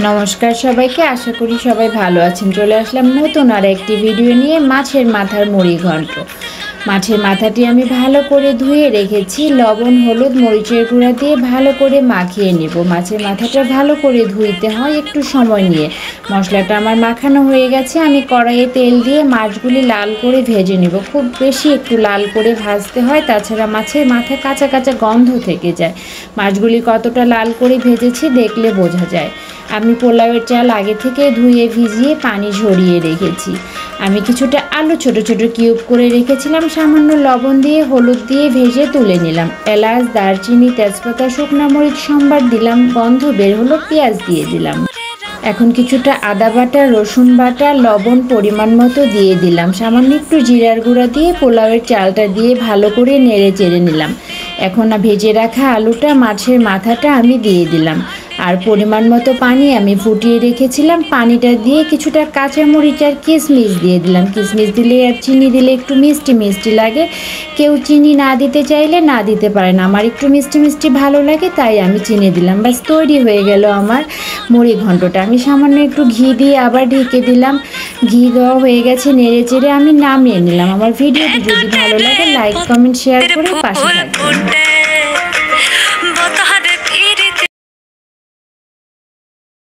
নমস্কার সবাইকে, আশা করি সবাই ভালো আছেন। চলে আসলাম নতুন আর একটি ভিডিও নিয়ে। মাছের মাথার মুড়ি ঘন্ট। মাছের মাথাটি আমি ভালো করে ধুয়ে রেখেছি, লবণ হলুদ মরিচের গুঁড়া দিয়ে ভালো করে মাখিয়ে নেব। মাছের মাথাটা ভালো করে ধুইতে হয় একটু সময় নিয়ে। মশলাটা আমার মাখানো হয়ে গেছে, আমি কড়াইয়ে তেল দিয়ে মাছগুলি লাল করে ভেজে নেব। খুব বেশি একটু লাল করে ভাজতে হয়, তাছাড়া মাছের মাথায় কাঁচা কাঁচা গন্ধ থেকে যায়। মাছগুলি কতটা লাল করে ভেজেছি দেখলে বোঝা যায়। আমি পোলাওয়ের চাল আগে থেকে ধুয়ে ভিজিয়ে পানি ঝরিয়ে রেখেছি। আমি কিছুটা আলু ছোট ছোট কিউব করে রেখেছিলাম, সামান্য লবণ দিয়ে হলুদ দিয়ে ভেজে তুলে নিলাম। এলাচ দারচিনি তেজপাতা শুকনো মরিচ সম্বার দিলাম, গন্ধ বের হলো, পেঁয়াজ দিয়ে দিলাম। এখন কিছুটা আদা বাটা রসুন বাটা লবণ পরিমাণ মতো দিয়ে দিলাম। সামান্য একটু জিরার গুঁড়া দিয়ে পোলাওয়ের চালটা দিয়ে ভালো করে নেড়ে চেড়ে নিলাম। এখন ভেজে রাখা আলুটা মাছের মাথাটা আমি দিয়ে দিলাম, আর পরিমাণ মতো পানি আমি ফুটিয়ে রেখেছিলাম। পানিটা দিয়ে কিছুটা কাঁচামরিচ আর কিশমিশ দিয়ে দিলাম। কিশমিশ দিলে আর চিনি দিলে একটু মিষ্টি মিষ্টি লাগে, কেউ চিনি না দিতে চাইলে না দিতে পারে না। আমার একটু মিষ্টি মিষ্টি ভালো লাগে, তাই আমি চিনি দিলাম। ব্যাস তৈরি হয়ে গেল আমার মুড়ি ঘন্টটা। আমি সামান্য একটু ঘি দিয়ে আবার ঢেকে দিলাম। ঘি দেওয়া হয়ে গেছে, নেড়ে চেড়ে আমি নামিয়ে নিলাম। আমার ভিডিওটি যদি ভালো লাগে লাইক কমেন্ট শেয়ার করে পাশে থাকবেন।